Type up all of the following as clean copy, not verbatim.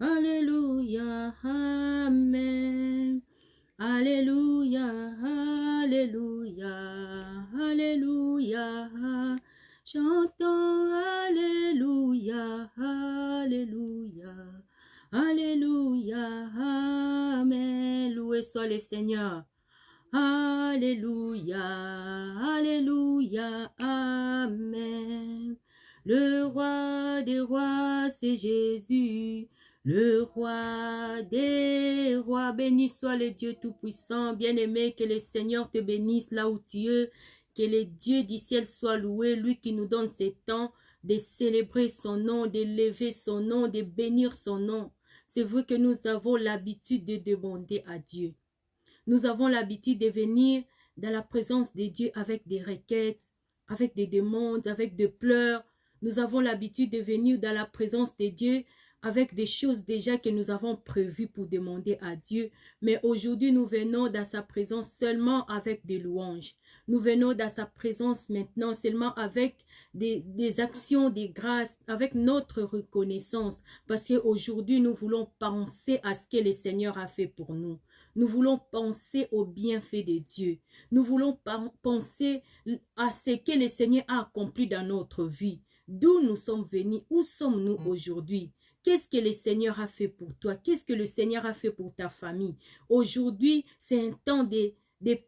Alléluia, Amen. Alléluia, Alléluia, Alléluia. Chantons Alléluia, Alléluia, Alléluia, Amen. Loué soit le Seigneur. Alléluia, Alléluia, Amen. Le roi des rois, c'est Jésus. Le roi des rois, béni soit le Dieu Tout-Puissant, bien-aimé, que le Seigneur te bénisse là où tu es, que le Dieu du ciel soit loué, lui qui nous donne ce temps de célébrer son nom, d'élever son nom, de bénir son nom. C'est vrai que nous avons l'habitude de demander à Dieu. Nous avons l'habitude de venir dans la présence de Dieu avec des requêtes, avec des demandes, avec des pleurs. Nous avons l'habitude de venir dans la présence de Dieu avec des choses déjà que nous avons prévues pour demander à Dieu. Mais aujourd'hui, nous venons dans sa présence seulement avec des louanges. Nous venons dans sa présence maintenant seulement avec des actions, des grâces, avec notre reconnaissance. Parce qu'aujourd'hui, nous voulons penser à ce que le Seigneur a fait pour nous. Nous voulons penser aux bienfaits de Dieu. Nous voulons penser à ce que le Seigneur a accompli dans notre vie. D'où nous sommes venus, où sommes-nous aujourd'hui? Qu'est-ce que le Seigneur a fait pour toi? Qu'est-ce que le Seigneur a fait pour ta famille? Aujourd'hui, c'est un temps de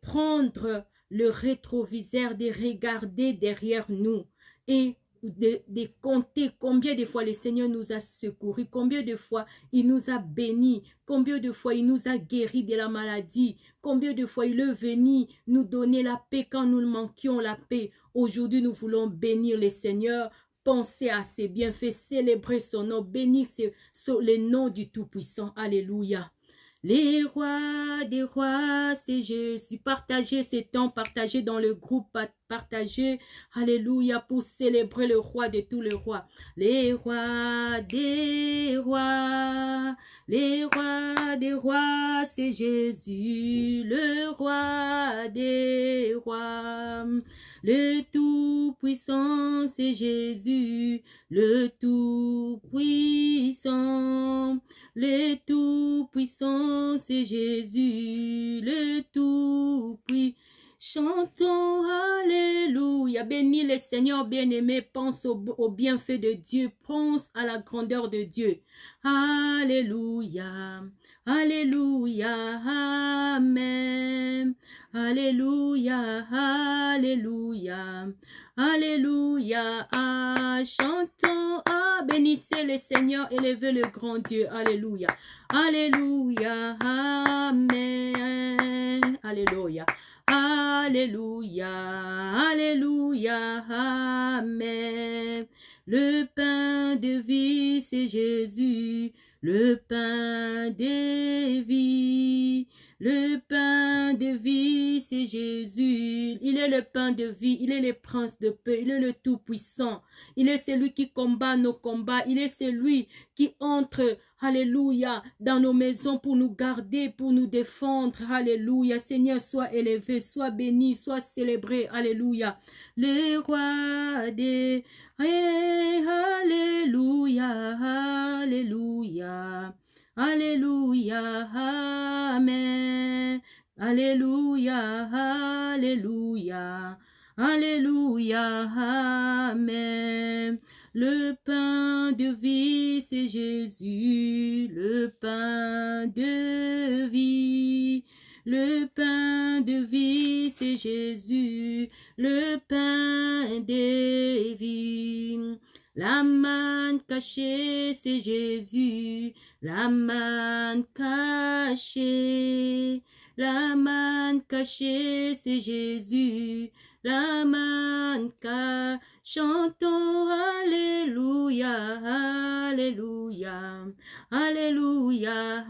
prendre le rétroviseur, de regarder derrière nous et de compter combien de fois le Seigneur nous a secourus, combien de fois il nous a bénis, combien de fois il nous a guéris de la maladie, combien de fois il est venu nous donner la paix quand nous manquions la paix. Aujourd'hui, nous voulons bénir le Seigneur, penser à ses bienfaits, célébrer son nom, bénir le nom du Tout-Puissant. Alléluia. Les rois des rois, c'est Jésus. Partagez ces temps, partagez dans le groupe, partagez, alléluia, pour célébrer le roi de tous les rois. Les rois des rois, les rois des rois, c'est Jésus, le roi des rois. Le Tout-Puissant, c'est Jésus, le Tout-Puissant. Le Tout-Puissant, c'est Jésus, le Tout-Puissant. Chantons Alléluia. Bénis le Seigneur bien-aimé, pense au bienfait de Dieu, pense à la grandeur de Dieu. Alléluia, Alléluia, Amen. Alléluia, Alléluia, Alléluia, chantons, bénissez le Seigneur, élevez le grand Dieu, Alléluia, Alléluia, Amen, Alléluia, Alléluia, Alléluia, Amen. Le pain de vie, c'est Jésus, le pain de vie. Le pain de vie, c'est Jésus. Il est le pain de vie. Il est le prince de paix. Il est le tout-puissant. Il est celui qui combat nos combats. Il est celui qui entre, alléluia, dans nos maisons pour nous garder, pour nous défendre. Alléluia. Seigneur, sois élevé, sois béni, sois célébré. Alléluia. Le roi des... Alléluia, alléluia. Alléluia, Amen. Alléluia, Alléluia. Alléluia, Amen. Le pain de vie, c'est Jésus, le pain de vie. Le pain de vie, c'est Jésus, le pain de vie. La manne cachée, c'est Jésus, la manne cachée. La manne cachée, c'est Jésus, la manne cachée. Chantons Alléluia, Alléluia, Alléluia,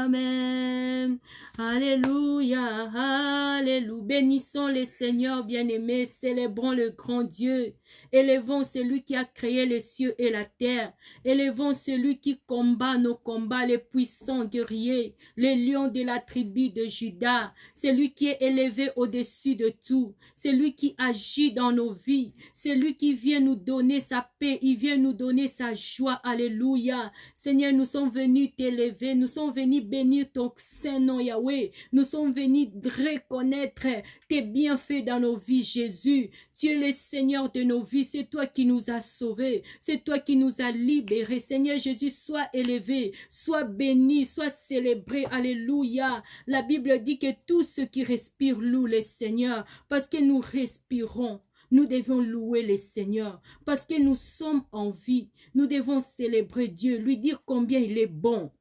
Amen. Alléluia, Alléluia. Bénissons le Seigneur bien-aimé, célébrons le grand Dieu. Élevons celui qui a créé les cieux et la terre. Élevons celui qui combat nos combats, les puissants guerriers, les lions de la tribu de Juda. Celui qui est élevé au-dessus de tout. Celui qui agit dans nos vies. C'est lui qui vient nous donner sa paix. Il vient nous donner sa joie. Alléluia. Seigneur, nous sommes venus t'élever. Nous sommes venus bénir ton saint nom, Yahweh. Nous sommes venus reconnaître tes bienfaits dans nos vies, Jésus. Tu es le Seigneur de nos vies. C'est toi qui nous as sauvés. C'est toi qui nous as libérés. Seigneur Jésus, sois élevé, sois béni, sois célébré. Alléluia. La Bible dit que tous ceux qui respirent louent le Seigneur. Parce que nous respirons, nous devons louer le Seigneur. Parce que nous sommes en vie, nous devons célébrer Dieu, lui dire combien il est bon.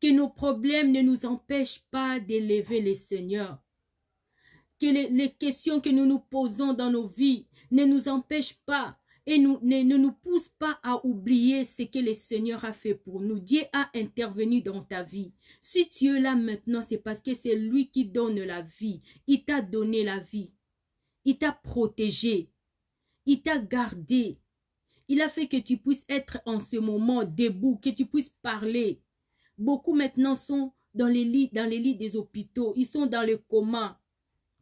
Que nos problèmes ne nous empêchent pas d'élever le Seigneur. Que les questions que nous nous posons dans nos vies ne nous empêchent pas et ne nous poussent pas à oublier ce que le Seigneur a fait pour nous. Dieu a intervenu dans ta vie. Si tu es là maintenant, c'est parce que c'est lui qui donne la vie. Il t'a donné la vie. Il t'a protégé. Il t'a gardé. Il a fait que tu puisses être en ce moment debout, que tu puisses parler. Beaucoup maintenant sont dans les lits des hôpitaux. Ils sont dans le coma.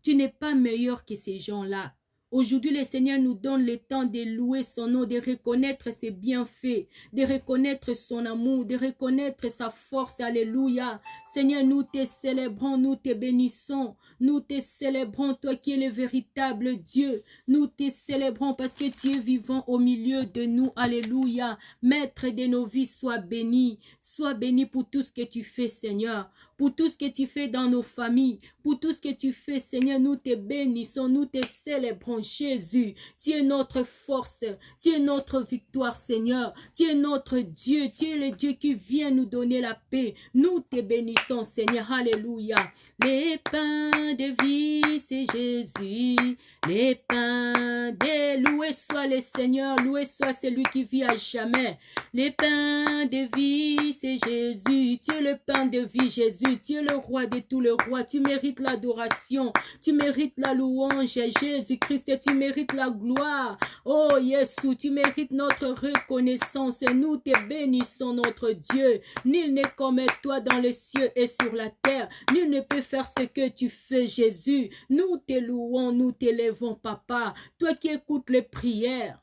Tu n'es pas meilleur que ces gens-là. Aujourd'hui, le Seigneur nous donne le temps de louer son nom, de reconnaître ses bienfaits, de reconnaître son amour, de reconnaître sa force. Alléluia. Seigneur, nous te célébrons, nous te bénissons, nous te célébrons, toi qui es le véritable Dieu. Nous te célébrons parce que tu es vivant au milieu de nous. Alléluia. Maître de nos vies, sois béni. Sois béni pour tout ce que tu fais, Seigneur. Pour tout ce que tu fais dans nos familles. Pour tout ce que tu fais, Seigneur, nous te bénissons, nous te célébrons. Jésus, tu es notre force, tu es notre victoire, Seigneur, tu es notre Dieu, tu es le Dieu qui vient nous donner la paix. Nous te bénissons, Seigneur, alléluia. Les pains de vie, c'est Jésus, les pains de loué soit le Seigneur, loué soit celui qui vit à jamais. Les pains de vie, c'est Jésus, tu es le pain de vie, Jésus, tu es le roi de tous les rois, tu mérites l'adoration, tu mérites la louange, Jésus-Christ, tu mérites la gloire. Oh, Jésus, tu mérites notre reconnaissance et nous te bénissons, notre Dieu. Nul n'est comme toi dans les cieux et sur la terre. Nul ne peut faire ce que tu fais, Jésus. Nous te louons, nous t'élèvons, Papa. Toi qui écoutes les prières,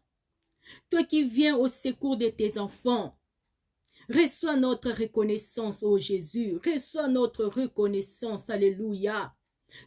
toi qui viens au secours de tes enfants. Reçois notre reconnaissance, oh Jésus. Reçois notre reconnaissance, alléluia.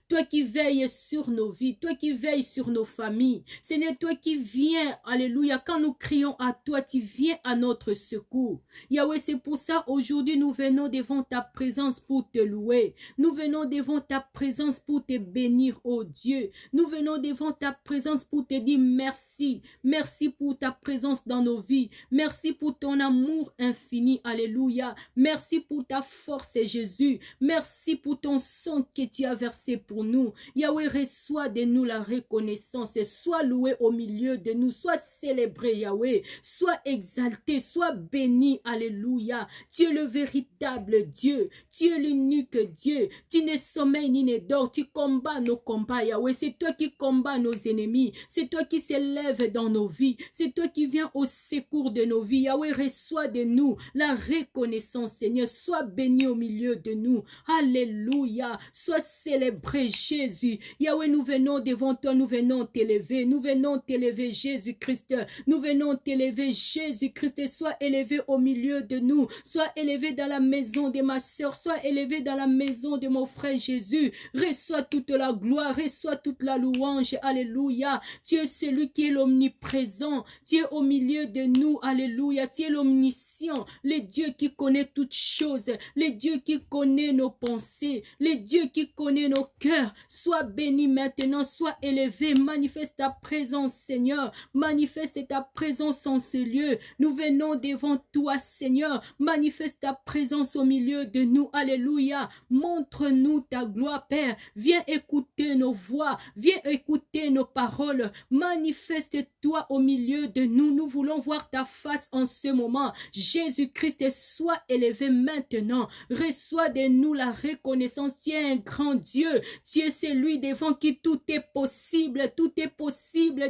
Toi qui veilles sur nos vies, toi qui veilles sur nos familles. Seigneur, toi qui viens, alléluia, quand nous crions à toi, tu viens à notre secours. Yahweh, c'est pour ça aujourd'hui nous venons devant ta présence pour te louer. Nous venons devant ta présence pour te bénir, oh Dieu. Nous venons devant ta présence pour te dire merci. Merci pour ta présence dans nos vies. Merci pour ton amour infini, alléluia. Merci pour ta force, Jésus. Merci pour ton sang que tu as versé pour nous. Yahweh, reçois de nous la reconnaissance et sois loué au milieu de nous. Sois célébré, Yahweh. Sois exalté, sois béni. Alléluia. Tu es le véritable Dieu. Tu es l'unique Dieu. Tu ne sommeilles ni ne dors. Tu combats nos combats, Yahweh. C'est toi qui combats nos ennemis. C'est toi qui s'élève dans nos vies. C'est toi qui viens au secours de nos vies. Yahweh, reçois de nous la reconnaissance, Seigneur. Sois béni au milieu de nous. Alléluia. Sois célébré, Jésus. Yahweh, nous venons devant toi, nous venons t'élever. Nous venons t'élever, Jésus-Christ. Nous venons t'élever, Jésus-Christ. Sois élevé au milieu de nous. Sois élevé dans la maison de ma soeur. Sois élevé dans la maison de mon frère Jésus. Reçois toute la gloire. Reçois toute la louange. Alléluia. Tu es celui qui est l'omniprésent. Tu es au milieu de nous. Alléluia. Tu es l'omniscient. Le Dieu qui connaît toutes choses. Le Dieu qui connaît nos pensées. Le Dieu qui connaît nos cœurs. Sois béni maintenant. Sois élevé. Manifeste ta présence, Seigneur. Manifeste ta présence en ce lieu. Nous venons devant toi, Seigneur. Manifeste ta présence au milieu de nous. Alléluia. Montre-nous ta gloire, Père. Viens écouter nos voix. Viens écouter nos paroles. Manifeste-toi au milieu de nous. Nous voulons voir ta face en ce moment. Jésus-Christ, sois élevé maintenant. Reçois de nous la reconnaissance. Tu es un grand Dieu. Dieu. Tu es celui devant qui tout est possible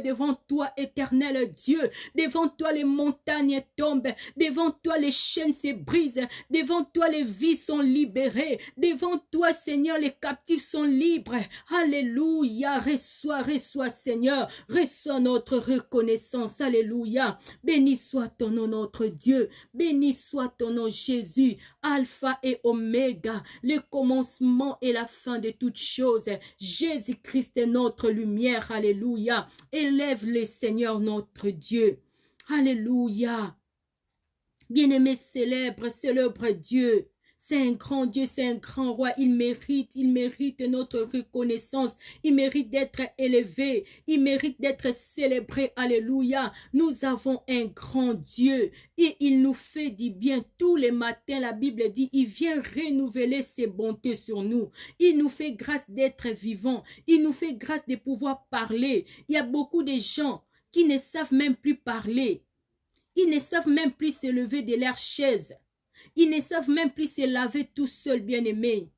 devant toi, éternel Dieu. Devant toi, les montagnes tombent, devant toi, les chaînes se brisent, devant toi, les vies sont libérées, devant toi, Seigneur, les captifs sont libres. Alléluia, reçois, Seigneur, reçois notre reconnaissance. Alléluia, béni soit ton nom, notre Dieu, béni soit ton nom, Jésus, Alpha et Oméga, le commencement et la fin de toutes choses. Jésus-Christ est notre lumière. Alléluia, élève-le, Seigneur, notre Dieu. Alléluia. Bien-aimé, célèbre Dieu. C'est un grand Dieu, c'est un grand roi. Il mérite notre reconnaissance. Il mérite d'être élevé. Il mérite d'être célébré. Alléluia. Nous avons un grand Dieu et il nous fait du bien tous les matins. La Bible dit, il vient renouveler ses bontés sur nous. Il nous fait grâce d'être vivants. Il nous fait grâce de pouvoir parler. Il y a beaucoup de gens qui ne savent même plus parler. Ils ne savent même plus se lever de leur chaise. Ils ne savent même plus se laver tout seuls, bien-aimés.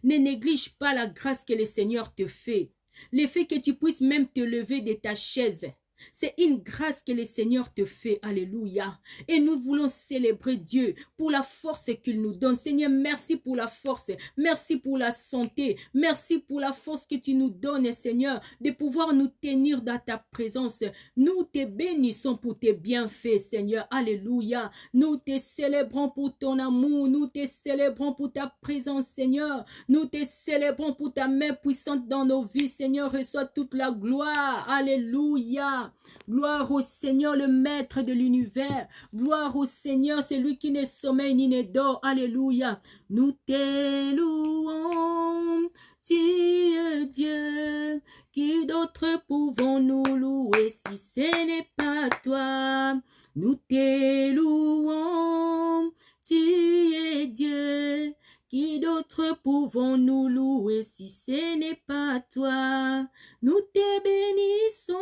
Ne néglige pas la grâce que le Seigneur te fait. Le fait que tu puisses même te lever de ta chaise, c'est une grâce que le Seigneur te fait. Alléluia. Et nous voulons célébrer Dieu pour la force qu'il nous donne. Seigneur, merci pour la force. Merci pour la santé. Merci pour la force que tu nous donnes, Seigneur, de pouvoir nous tenir dans ta présence. Nous te bénissons pour tes bienfaits, Seigneur. Alléluia. Nous te célébrons pour ton amour. Nous te célébrons pour ta présence, Seigneur. Nous te célébrons pour ta main puissante dans nos vies, Seigneur. Reçois toute la gloire. Alléluia. Gloire au Seigneur, le maître de l'univers. Gloire au Seigneur, celui qui ne sommeille ni ne dort. Alléluia. Nous te louons, tu es Dieu. Qui d'autre pouvons-nous louer si ce n'est pas toi? Nous te louons, tu es Dieu. Qui d'autre pouvons-nous louer si ce n'est pas toi? Nous te bénissons,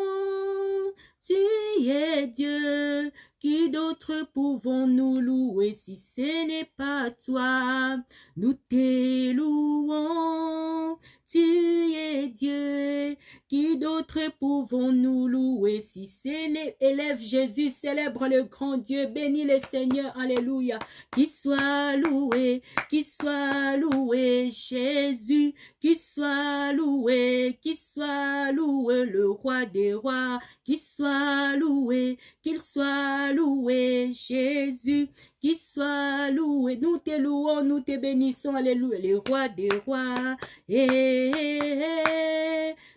tu es Dieu. Qui d'autre pouvons-nous louer si ce n'est pas toi? Nous te louons, tu es Dieu. Qui d'autre pouvons-nous louer si ce n'est... Élève Jésus, célèbre le grand Dieu, bénis le Seigneur, alléluia. Qu'il soit loué Jésus, qu'il soit loué le roi des rois, qu'il soit loué Jésus, qu'il soit loué. Nous te louons, nous te bénissons, alléluia, le roi des rois.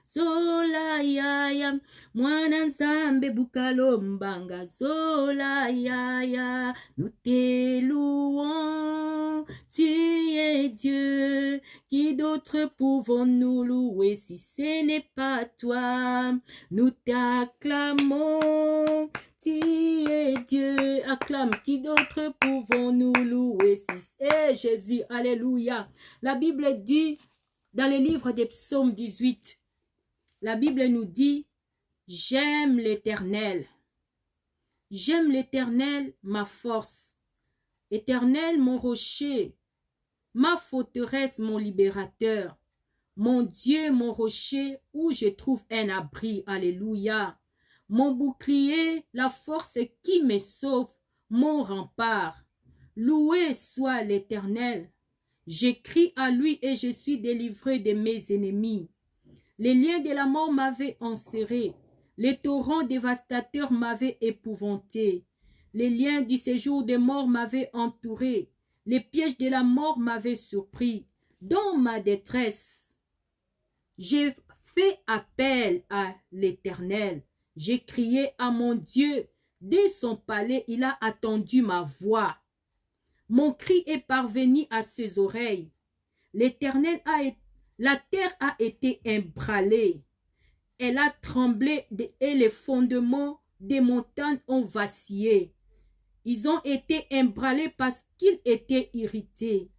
Zola yaya, mwana nzambe bukalo mbanga, zola yaya, nous te louons, tu es Dieu. Qui d'autre pouvons-nous louer si ce n'est pas toi? Nous t'acclamons, tu es Dieu. Acclame, qui d'autre pouvons-nous louer si c'est Jésus? Alléluia. La Bible dit dans le livre des psaumes 18, la Bible nous dit, j'aime l'Éternel. J'aime l'Éternel, ma force. Éternel, mon rocher, ma forteresse, mon libérateur. Mon Dieu, mon rocher, où je trouve un abri. Alléluia. Mon bouclier, la force qui me sauve, mon rempart. Loué soit l'Éternel. J'écris à lui et je suis délivré de mes ennemis. Les liens de la mort m'avaient enserré. Les torrents dévastateurs m'avaient épouvanté. Les liens du séjour des morts m'avaient entouré. Les pièges de la mort m'avaient surpris. Dans ma détresse, j'ai fait appel à l'Éternel. J'ai crié à mon Dieu. Dès son palais, il a attendu ma voix. Mon cri est parvenu à ses oreilles. L'Éternel la terre a été ébranlée. Elle a tremblé et les fondements des montagnes ont vacillé. Ils ont été ébranlés parce qu'ils étaient irrités.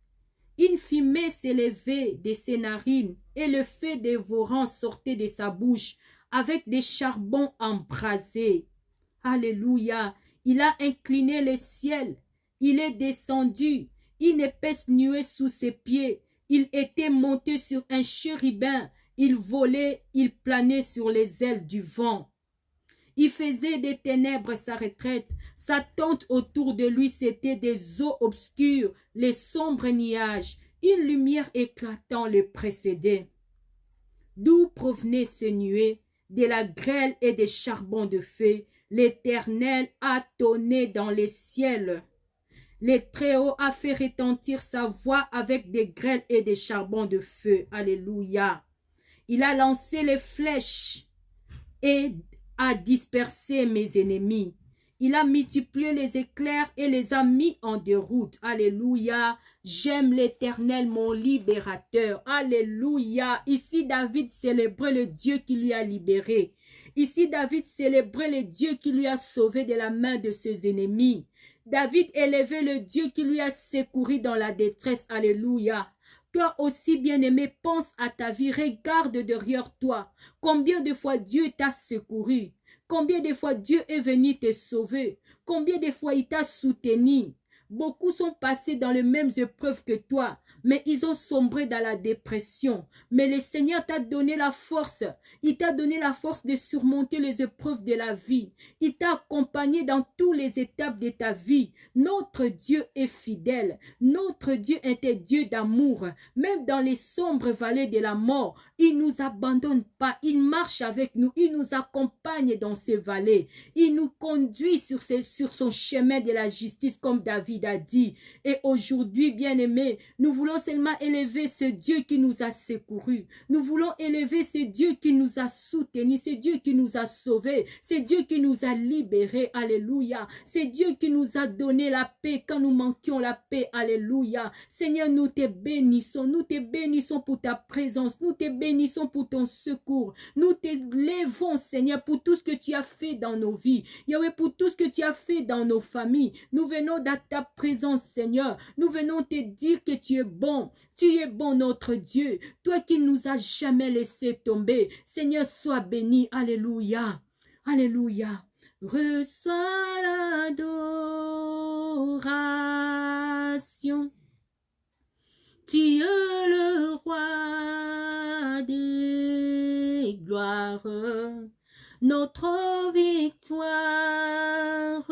Une fumée s'élevait de ses narines et le feu dévorant sortait de sa bouche avec des charbons embrasés. Alléluia. Il a incliné le ciel. Il est descendu. Une épaisse nuée sous ses pieds. Il était monté sur un chérubin. Il volait, il planait sur les ailes du vent. Il faisait des ténèbres sa retraite. Sa tente autour de lui, c'était des eaux obscures, les sombres nuages. Une lumière éclatante le précédait. D'où provenaient ces nuées? De la grêle et des charbons de feu. L'Éternel a tonné dans les ciels. Le Très-Haut a fait retentir sa voix avec des grêles et des charbons de feu. Alléluia. Il a lancé les flèches et a dispersé mes ennemis. Il a multiplié les éclairs et les a mis en déroute. Alléluia. J'aime l'Éternel, mon libérateur. Alléluia. Ici, David célébrait le Dieu qui lui a libéré. Ici, David célébrait le Dieu qui lui a sauvé de la main de ses ennemis. David élevait le Dieu qui lui a secouru dans la détresse. Alléluia. Toi aussi, bien-aimé, pense à ta vie, regarde derrière toi. Combien de fois Dieu t'a secouru? Combien de fois Dieu est venu te sauver? Combien de fois il t'a soutenu? Beaucoup sont passés dans les mêmes épreuves que toi, mais ils ont sombré dans la dépression. Mais le Seigneur t'a donné la force. Il t'a donné la force de surmonter les épreuves de la vie. Il t'a accompagné dans toutes les étapes de ta vie. Notre Dieu est fidèle. Notre Dieu est un Dieu d'amour. Même dans les sombres vallées de la mort, il ne nous abandonne pas. Il marche avec nous. Il nous accompagne dans ces vallées. Il nous conduit sur son chemin de la justice comme David a dit. Et aujourd'hui, bien-aimés, nous voulons seulement élever ce Dieu qui nous a secourus. Nous voulons élever ce Dieu qui nous a soutenus, ce Dieu qui nous a sauvés, ce Dieu qui nous a libérés. Alléluia. C'est Dieu qui nous a donné la paix quand nous manquions la paix. Alléluia. Seigneur, nous te bénissons. Nous te bénissons pour ta présence. Nous te bénissons pour ton secours. Nous te levons, Seigneur, pour tout ce que tu as fait dans nos vies. Yahweh, pour tout ce que tu as fait dans nos familles. Nous venons dans ta présence, Seigneur. Nous venons te dire que tu es bon. Tu es bon, notre Dieu. Toi qui ne nous as jamais laissé tomber. Seigneur, sois béni. Alléluia. Alléluia. Reçois l'adoration. Tu es le roi des gloires. Notre victoire.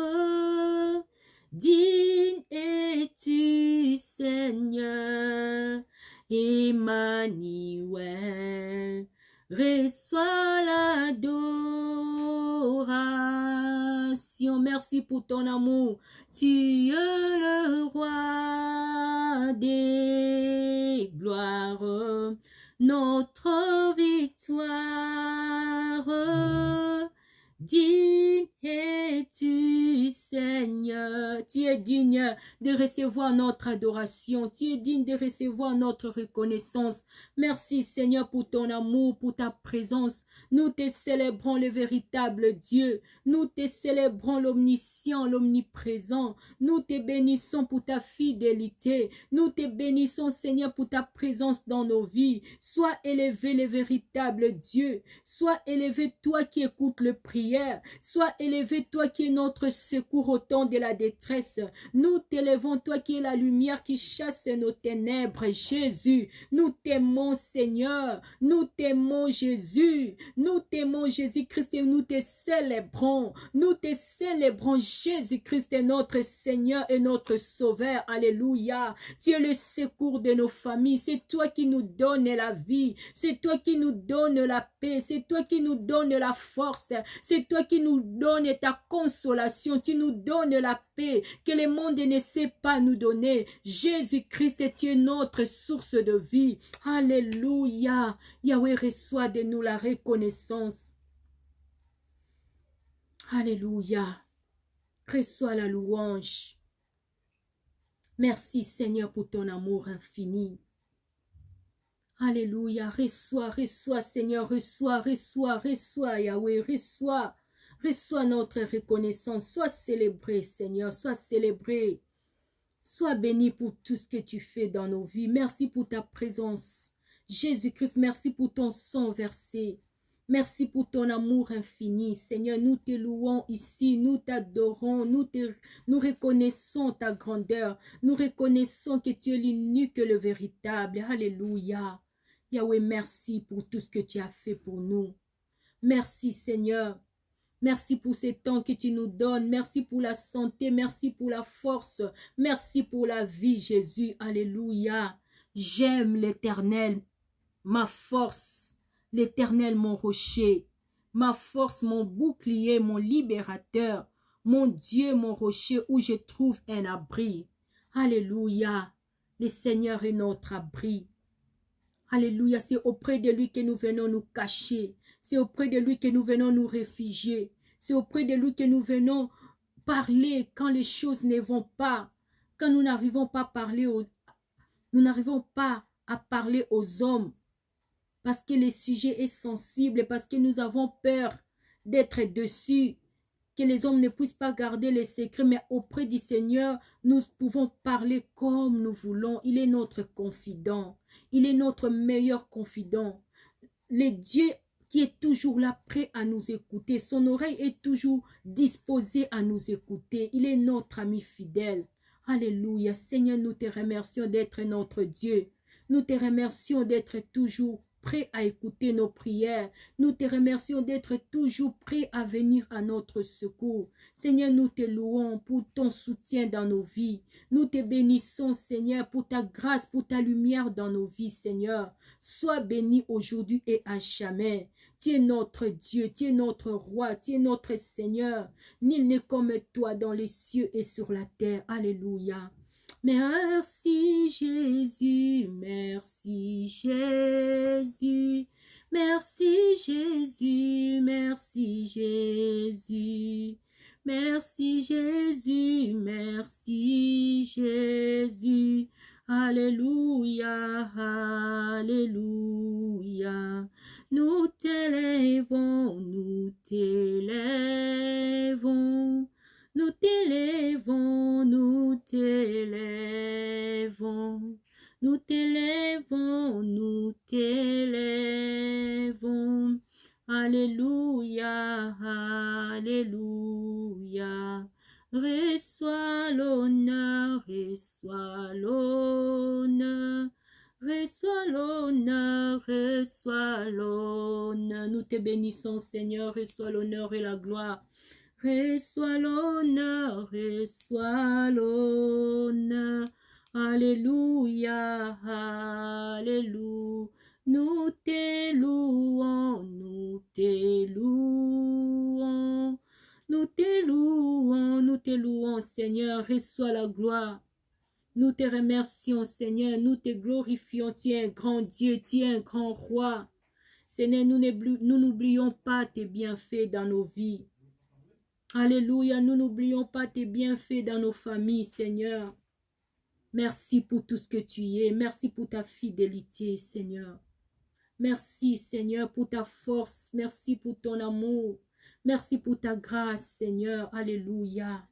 Digne es-tu, Seigneur, Emmanuel, reçois l'adoration. Merci pour ton amour. Tu es le roi des gloires, notre victoire. Digne es-tu, Seigneur. Tu es digne de recevoir notre adoration. Tu es digne de recevoir notre reconnaissance. Merci, Seigneur, pour ton amour, pour ta présence. Nous te célébrons le véritable Dieu. Nous te célébrons l'omniscient, l'omniprésent. Nous te bénissons pour ta fidélité. Nous te bénissons, Seigneur, pour ta présence dans nos vies. Sois élevé le véritable Dieu. Sois élevé toi qui écoutes le prière. Sois élevé toi qui es notre secours au temps de la détresse. Nous t'élevons toi qui es la lumière qui chasse nos ténèbres. Jésus, nous t'aimons, Seigneur. Nous t'aimons, Jésus. Nous t'aimons, Jésus-Christ, et nous te célébrons. Nous te célébrons. Jésus-Christ est notre Seigneur et notre Sauveur. Alléluia. Tu es le secours de nos familles. C'est toi qui nous donnes la vie. C'est toi qui nous donnes la paix. C'est toi qui nous donnes la force. C'est toi qui nous donnes ta consolation. Tu nous donnes la paix que le monde ne sait pas nous donner. Jésus-Christ, tu es notre source de vie. Alléluia. Yahweh, reçois de nous la reconnaissance. Alléluia. Reçois la louange. Merci, Seigneur, pour ton amour infini. Alléluia. Reçois, reçois, Seigneur. Reçois, reçois, reçois, Yahweh. Reçois. Reçois notre reconnaissance. Sois célébré, Seigneur. Sois célébré. Sois béni pour tout ce que tu fais dans nos vies. Merci pour ta présence. Jésus-Christ, merci pour ton sang versé. Merci pour ton amour infini. Seigneur, nous te louons ici, nous t'adorons, nous reconnaissons ta grandeur. Nous reconnaissons que tu es l'unique et le véritable. Alléluia. Yahweh, merci pour tout ce que tu as fait pour nous. Merci Seigneur. Merci pour ces temps que tu nous donnes. Merci pour la santé. Merci pour la force. Merci pour la vie, Jésus. Alléluia. J'aime l'Éternel, ma force. L'Éternel, mon rocher. Ma force, mon bouclier, mon libérateur. Mon Dieu, mon rocher, où je trouve un abri. Alléluia. Le Seigneur est notre abri. Alléluia. C'est auprès de lui que nous venons nous cacher. C'est auprès de lui que nous venons nous réfugier. C'est auprès de lui que nous venons parler quand les choses ne vont pas. Quand nous n'arrivons pas à parler aux hommes. Parce que le sujet est sensible. Parce que nous avons peur d'être dessus. Que les hommes ne puissent pas garder les secrets. Mais auprès du Seigneur, nous pouvons parler comme nous voulons. Il est notre confident. Il est notre meilleur confident. Le Dieu qui est toujours là, prêt à nous écouter. Son oreille est toujours disposée à nous écouter. Il est notre ami fidèle. Alléluia. Seigneur, nous te remercions d'être notre Dieu. Nous te remercions d'être toujours prêt à écouter nos prières. Nous te remercions d'être toujours prêt à venir à notre secours. Seigneur, nous te louons pour ton soutien dans nos vies. Nous te bénissons, Seigneur, pour ta grâce, pour ta lumière dans nos vies, Seigneur. Sois béni aujourd'hui et à jamais. Tu es notre Dieu, tu es notre roi, tu es notre Seigneur. Nul n'est comme toi dans les cieux et sur la terre. Alléluia. Merci Jésus, merci Jésus, merci Jésus, merci Jésus, merci Jésus, merci Jésus, alléluia, alléluia. Nous t'élèvons, nous t'élèvons. Nous t'élèvons, nous t'élèvons, nous t'élèvons, nous t'élèvons. Alléluia, alléluia. Reçois l'honneur, reçois l'honneur. Reçois l'honneur, reçois l'honneur. Nous te bénissons, Seigneur, reçois l'honneur et la gloire. Reçois l'honneur, reçois l'honneur. Alléluia, alléluia. Nous te louons, nous te louons. Nous te louons, nous te louons, Seigneur. Reçois la gloire. Nous te remercions, Seigneur. Nous te glorifions. Tu es un grand Dieu, tu es un grand roi. Seigneur, nous n'oublions pas tes bienfaits dans nos vies. Alléluia, nous n'oublions pas tes bienfaits dans nos familles, Seigneur. Merci pour tout ce que tu es. Merci pour ta fidélité, Seigneur. Merci, Seigneur, pour ta force. Merci pour ton amour. Merci pour ta grâce, Seigneur. Alléluia.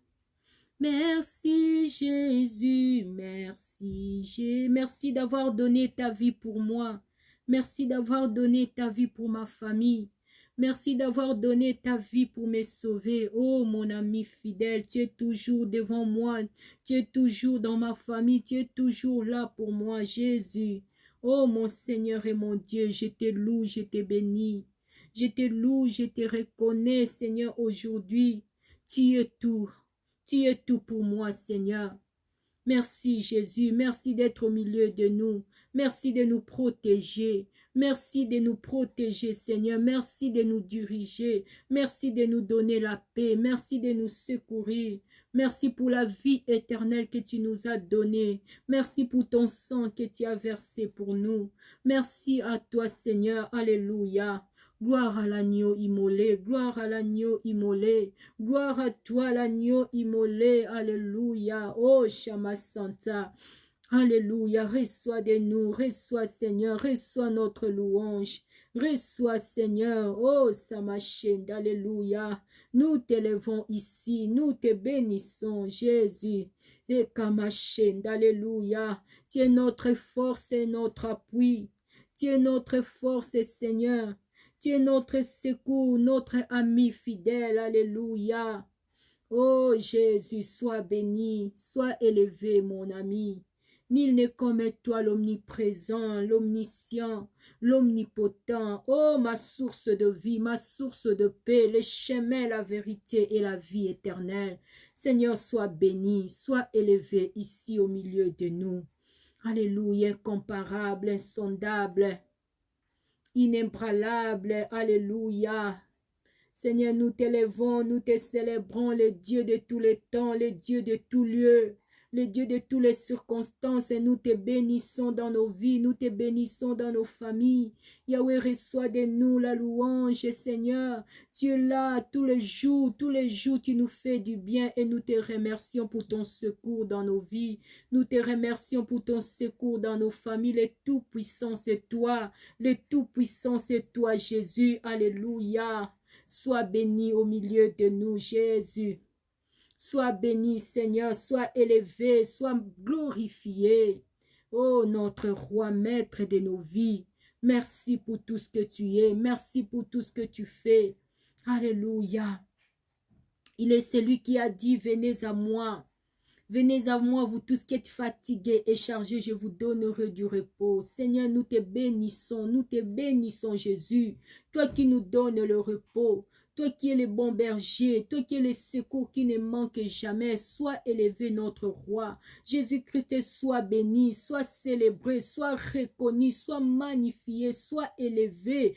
Merci, Jésus. Merci, Jésus. Merci d'avoir donné ta vie pour moi. Merci d'avoir donné ta vie pour ma famille. Merci d'avoir donné ta vie pour me sauver. Oh, mon ami fidèle, tu es toujours devant moi. Tu es toujours dans ma famille. Tu es toujours là pour moi, Jésus. Oh, mon Seigneur et mon Dieu, je te loue, je te bénis. Je te loue, je te reconnais, Seigneur, aujourd'hui. Tu es tout. Tu es tout pour moi, Seigneur. Merci, Jésus. Merci d'être au milieu de nous. Merci de nous protéger. Merci de nous protéger, Seigneur. Merci de nous diriger. Merci de nous donner la paix. Merci de nous secourir. Merci pour la vie éternelle que tu nous as donnée. Merci pour ton sang que tu as versé pour nous. Merci à toi, Seigneur. Alléluia. Gloire à l'agneau immolé, gloire à l'agneau immolé, gloire à toi l'agneau immolé, alléluia, oh Shama Santa, alléluia, reçois de nous, reçois Seigneur, reçois notre louange, reçois Seigneur, oh Samachend, alléluia, nous t'élevons ici, nous te bénissons Jésus, et Kamachend, alléluia, tu es notre force et notre appui, tu es notre force Seigneur, Tu es notre secours, notre ami fidèle. Alléluia. Oh Jésus, sois béni, sois élevé, mon ami. Nul n'est comme toi, l'omniprésent, l'omniscient, l'omnipotent. Oh, ma source de vie, ma source de paix, le chemin, la vérité et la vie éternelle. Seigneur, sois béni, sois élevé ici au milieu de nous. Alléluia, incomparable, insondable, inébranlable. Alléluia. Seigneur, nous t'élèvons, nous te célébrons, le Dieu de tous les temps, le Dieu de tous lieux, le Dieu de toutes les circonstances, et nous te bénissons dans nos vies, nous te bénissons dans nos familles. Yahweh, reçois de nous la louange, Seigneur. Tu es là tous les jours, tu nous fais du bien et nous te remercions pour ton secours dans nos vies. Nous te remercions pour ton secours dans nos familles. Le Tout-Puissant, c'est toi. Le Tout-Puissant, c'est toi, Jésus. Alléluia. Sois béni au milieu de nous, Jésus. Sois béni, Seigneur. Sois élevé, sois glorifié. Oh, notre roi, maître de nos vies. Merci pour tout ce que tu es. Merci pour tout ce que tu fais. Alléluia. Il est celui qui a dit, venez à moi. Venez à moi, vous tous qui êtes fatigués et chargés, je vous donnerai du repos. Seigneur, nous te bénissons, Jésus. Toi qui nous donnes le repos, toi qui es le bon berger, toi qui es le secours qui ne manque jamais, sois élevé notre roi. Jésus-Christ, sois béni, sois célébré, sois reconnu, sois magnifié, sois élevé.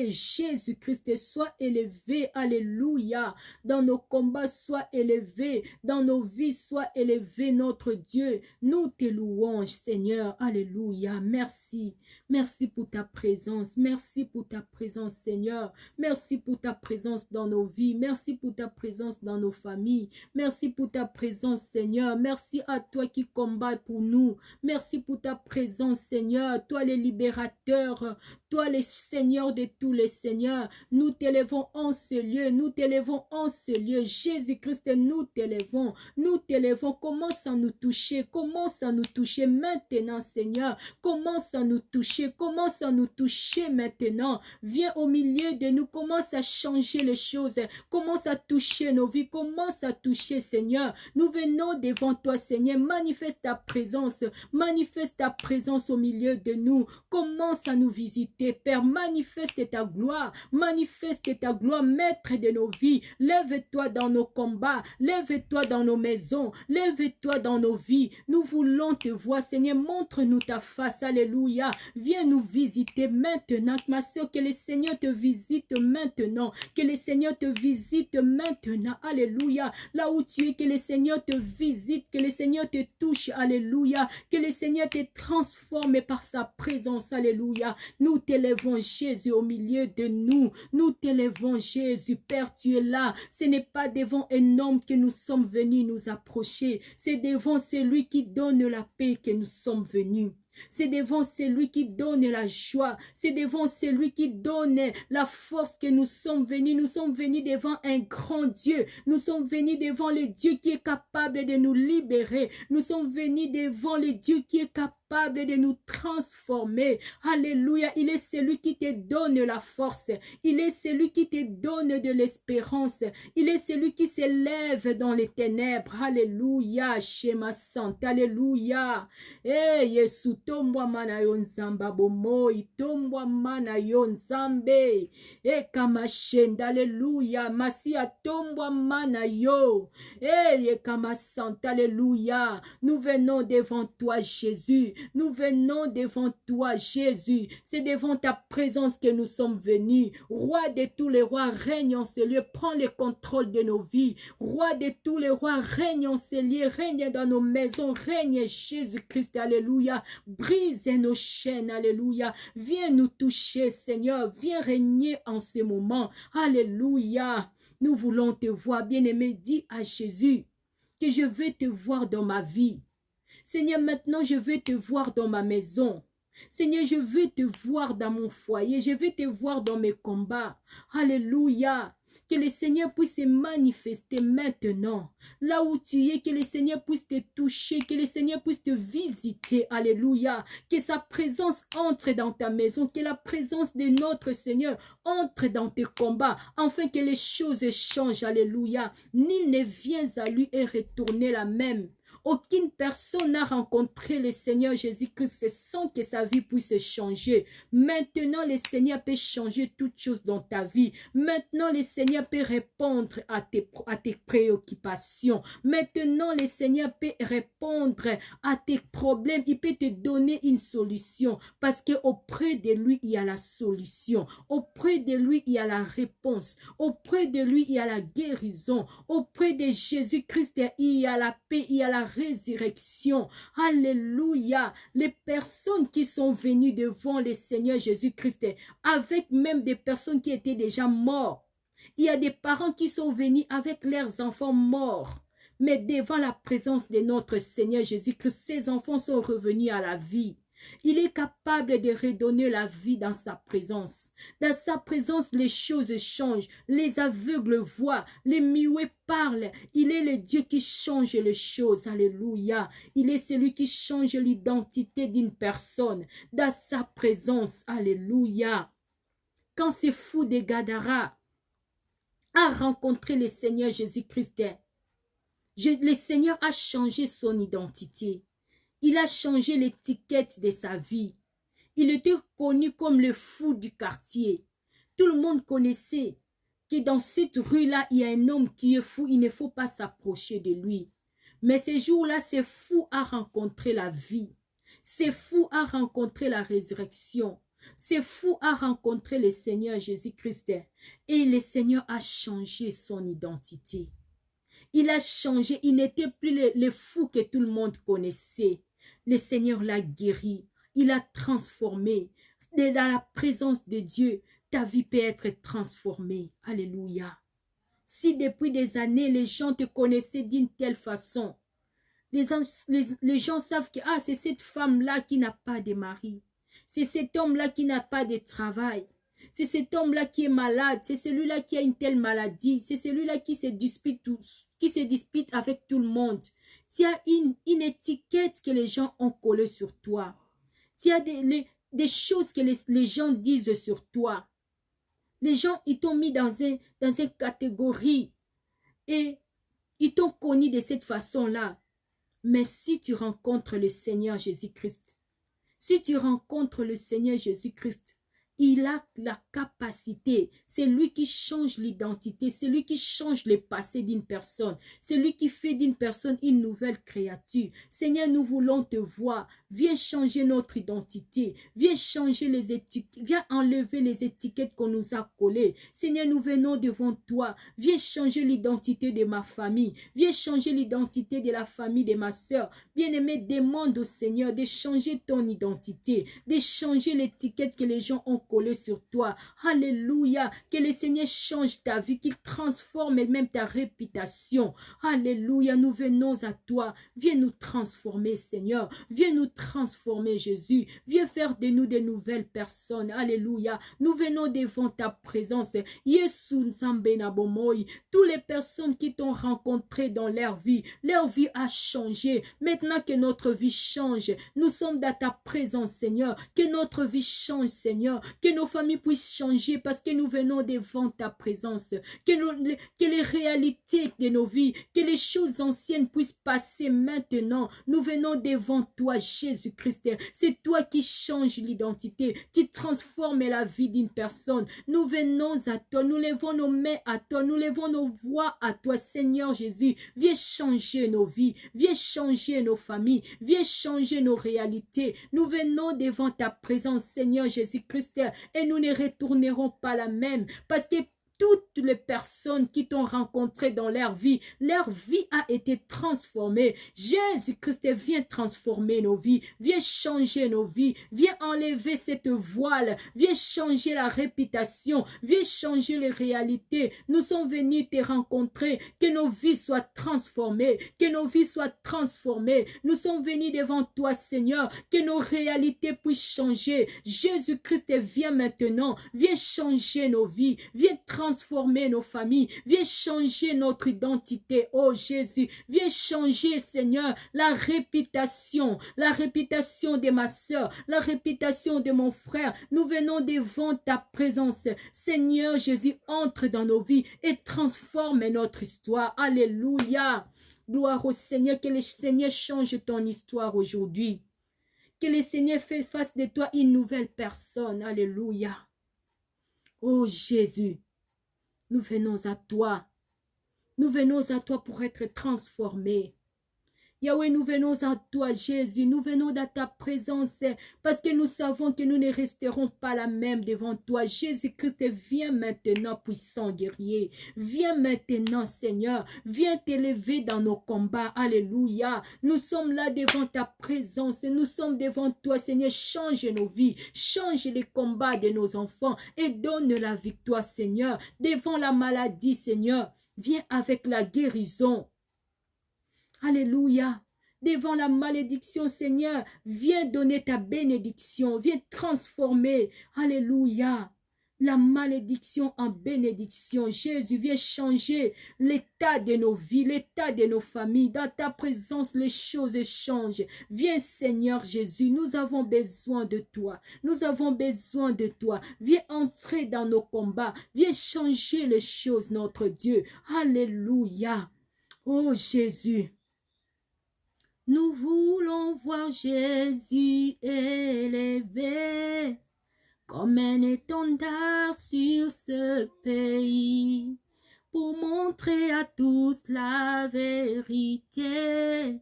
Jésus-Christ, sois élevé. Alléluia. Dans nos combats, sois élevé. Dans nos vies, sois élevé, notre Dieu. Nous te louons, Seigneur. Alléluia. Merci. Merci pour ta présence. Merci pour ta présence, Seigneur. Merci pour ta présence dans nos vies. Merci pour ta présence dans nos familles. Merci pour ta présence, Seigneur. Merci à toi qui combats pour nous. Merci pour ta présence, Seigneur. Toi, le libérateur. Toi, le Seigneur de tous les seigneurs. Nous t'élèvons en ce lieu. Nous t'élèvons en ce lieu. Jésus-Christ, nous t'élèvons. Nous t'élèvons. Commence à nous toucher. Commence à nous toucher maintenant, Seigneur. Commence à nous toucher. Commence à nous toucher maintenant. Viens au milieu de nous. Commence à changer les choses. Commence à toucher nos vies. Commence à toucher, Seigneur. Nous venons devant toi, Seigneur. Manifeste ta présence. Manifeste ta présence au milieu de nous. Commence à nous visiter, Père. Manifeste ta gloire. Manifeste ta gloire, Maître de nos vies. Lève-toi dans nos combats. Lève-toi dans nos maisons. Lève-toi dans nos vies. Nous voulons te voir, Seigneur. Montre-nous ta face. Alléluia. Viens nous visiter maintenant. Ma soeur, que le Seigneur te visite maintenant. Que le Seigneur te visite maintenant. Alléluia. Là où tu es, que le Seigneur te visite. Que le Seigneur te touche. Alléluia. Que le Seigneur te transforme par sa présence. Alléluia. Nous t'élèvons, Jésus, au milieu de nous. Nous t'élèvons, Jésus. Père, tu es là. Ce n'est pas devant un homme que nous sommes venus nous approcher. C'est devant celui qui donne la paix que nous sommes venus. C'est devant celui qui donne la joie. C'est devant celui qui donne la force que nous sommes venus. Nous sommes venus devant un grand Dieu. Nous sommes venus devant le Dieu qui est capable de nous libérer. Nous sommes venus devant le Dieu qui est capable de nous transformer. Alléluia. Il est celui qui te donne la force. Il est celui qui te donne de l'espérance. Il est celui qui s'élève dans les ténèbres. Alléluia. Shema Santa. Alléluia. Eh, Yesu tombwa mana yo nzamba bomoi. Tombwa mana yo nzambe. Eh, kamashenda. Alléluia. Masia tombwa mana yo. Eh, kama Santa. Alléluia. Nous venons devant toi, Jésus. Nous venons devant toi, Jésus. C'est devant ta présence que nous sommes venus. Roi de tous les rois, règne en ce lieu. Prends le contrôle de nos vies. Roi de tous les rois, règne en ce lieu. Règne dans nos maisons. Règne Jésus-Christ. Alléluia. Brise nos chaînes. Alléluia. Viens nous toucher, Seigneur. Viens régner en ce moment. Alléluia. Nous voulons te voir, bien-aimé. Dis à Jésus que je veux te voir dans ma vie. Seigneur, maintenant, je veux te voir dans ma maison. Seigneur, je veux te voir dans mon foyer. Je veux te voir dans mes combats. Alléluia. Que le Seigneur puisse se manifester maintenant. Là où tu es, que le Seigneur puisse te toucher, que le Seigneur puisse te visiter. Alléluia. Que sa présence entre dans ta maison, que la présence de notre Seigneur entre dans tes combats, afin que les choses changent. Alléluia. Nul ne vient à lui et retourner la même. Aucune personne n'a rencontré le Seigneur Jésus-Christ sans que sa vie puisse changer. Maintenant, le Seigneur peut changer toutes choses dans ta vie. Maintenant, le Seigneur peut répondre à tes préoccupations. Maintenant, le Seigneur peut répondre à tes problèmes. Il peut te donner une solution parce qu'auprès de lui, il y a la solution. Auprès de lui, il y a la réponse. Auprès de lui, il y a la guérison. Auprès de Jésus-Christ, il y a la paix, il y a la résurrection. Alléluia. Les personnes qui sont venues devant le Seigneur Jésus-Christ, avec même des personnes qui étaient déjà mortes. Il y a des parents qui sont venus avec leurs enfants morts. Mais devant la présence de notre Seigneur Jésus-Christ, ces enfants sont revenus à la vie. Il est capable de redonner la vie dans sa présence. Dans sa présence, les choses changent. Les aveugles voient, les muets parlent. Il est le Dieu qui change les choses. Alléluia. Il est celui qui change l'identité d'une personne. Dans sa présence. Alléluia. Quand ce fou de Gadara a rencontré le Seigneur Jésus-Christ, le Seigneur a changé son identité. Il a changé l'étiquette de sa vie. Il était connu comme le fou du quartier. Tout le monde connaissait que dans cette rue-là, il y a un homme qui est fou. Il ne faut pas s'approcher de lui. Mais ce jour-là, ce fou a rencontré la vie. Ce fou a rencontré la résurrection. Ce fou a rencontré le Seigneur Jésus-Christ. Et le Seigneur a changé son identité. Il a changé. Il n'était plus le fou que tout le monde connaissait. Le Seigneur l'a guéri, il a transformé. Dans la présence de Dieu, ta vie peut être transformée. Alléluia. Si depuis des années, les gens te connaissaient d'une telle façon, les gens savent que c'est cette femme-là qui n'a pas de mari. C'est cet homme-là qui n'a pas de travail. C'est cet homme-là qui est malade. C'est celui-là qui a une telle maladie. C'est celui-là qui se dispute avec tout le monde. Tu as une étiquette que les gens ont collée sur toi. Tu as des choses que les gens disent sur toi. Les gens, ils t'ont mis dans une catégorie et ils t'ont connu de cette façon-là. Mais si tu rencontres le Seigneur Jésus-Christ, si tu rencontres le Seigneur Jésus-Christ, il a la capacité, c'est lui qui change l'identité, c'est lui qui change le passé d'une personne, c'est lui qui fait d'une personne une nouvelle créature. Seigneur, nous voulons te voir, viens changer notre identité, viens changer les étiquettes, viens enlever les étiquettes qu'on nous a collées. Seigneur, nous venons devant toi, viens changer l'identité de ma famille, viens changer l'identité de la famille de ma soeur. Bien-aimé, demande au Seigneur de changer ton identité, de changer l'étiquette que les gens ont collée sur toi. Alléluia. Que le Seigneur change ta vie, qu'il transforme même ta réputation. Alléluia. Nous venons à toi. Viens nous transformer, Seigneur. Viens nous transformer, Jésus. Viens faire de nous de nouvelles personnes. Alléluia. Nous venons devant ta présence. Yesu Nzambe Nabomoy. Toutes les personnes qui t'ont rencontré dans leur vie a changé. Maintenant que notre vie change, nous sommes dans ta présence, Seigneur. Que notre vie change, Seigneur. Que nos familles puissent changer parce que nous venons devant ta présence. Que les réalités de nos vies, que les choses anciennes puissent passer maintenant. Nous venons devant toi, Jésus-Christ. C'est toi qui changes l'identité. Tu transformes la vie d'une personne. Nous venons à toi. Nous levons nos mains à toi. Nous levons nos voix à toi, Seigneur Jésus. Viens changer nos vies. Viens changer nos familles. Viens changer nos réalités. Nous venons devant ta présence, Seigneur Jésus-Christ. Et nous ne retournerons pas la même. Parce que toutes les personnes qui t'ont rencontré dans leur vie a été transformée. Jésus-Christ vient transformer nos vies, vient changer nos vies, vient enlever cette voile, vient changer la réputation, vient changer les réalités. Nous sommes venus te rencontrer, que nos vies soient transformées, que nos vies soient transformées. Nous sommes venus devant toi, Seigneur, que nos réalités puissent changer. Jésus-Christ vient maintenant, vient changer nos vies, vient transformer transformer nos familles. Viens changer notre identité, oh Jésus. Viens changer, Seigneur, la réputation de ma soeur, la réputation de mon frère. Nous venons devant ta présence. Seigneur Jésus, entre dans nos vies et transforme notre histoire. Alléluia. Gloire au Seigneur, que le Seigneur change ton histoire aujourd'hui. Que le Seigneur fasse de toi une nouvelle personne. Alléluia. Oh Jésus, nous venons à toi. Nous venons à toi pour être transformés. Yahweh, nous venons à toi, Jésus. Nous venons dans ta présence parce que nous savons que nous ne resterons pas la même devant toi. Jésus-Christ, viens maintenant, puissant guerrier. Viens maintenant, Seigneur. Viens t'élever dans nos combats. Alléluia. Nous sommes là devant ta présence. Nous sommes devant toi, Seigneur. Change nos vies. Change les combats de nos enfants et donne la victoire, Seigneur. Devant la maladie, Seigneur. Viens avec la guérison. Alléluia. Devant la malédiction, Seigneur, viens donner ta bénédiction. Viens transformer, alléluia, la malédiction en bénédiction. Jésus, viens changer l'état de nos vies, l'état de nos familles. Dans ta présence, les choses changent. Viens, Seigneur Jésus, nous avons besoin de toi. Nous avons besoin de toi. Viens entrer dans nos combats. Viens changer les choses, notre Dieu. Alléluia. Oh Jésus. Nous voulons voir Jésus élevé comme un étendard sur ce pays pour montrer à tous la vérité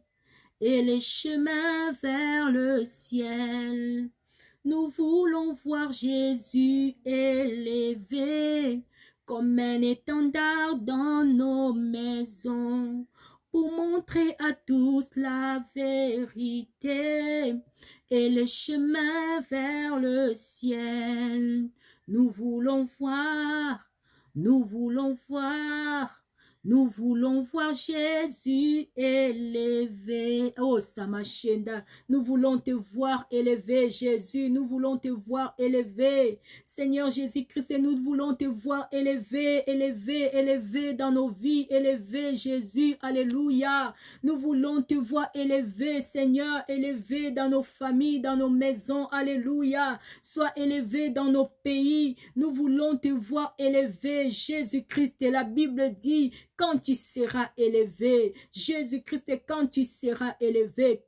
et les chemins vers le ciel. Nous voulons voir Jésus élevé comme un étendard dans nos maisons pour montrer à tous la vérité et le chemin vers le ciel. Nous voulons voir Jésus élevé. Oh, Samachenda, nous voulons te voir élevé, Jésus. Nous voulons te voir élevé. Seigneur Jésus-Christ, nous voulons te voir élevé, élevé, élevé dans nos vies. Élevé, Jésus. Alléluia. Nous voulons te voir élevé, Seigneur. Élevé dans nos familles, dans nos maisons. Alléluia. Sois élevé dans nos pays. Nous voulons te voir élevé, Jésus-Christ. Et la Bible dit, quand tu seras élevé, Jésus-Christ, quand tu seras élevé,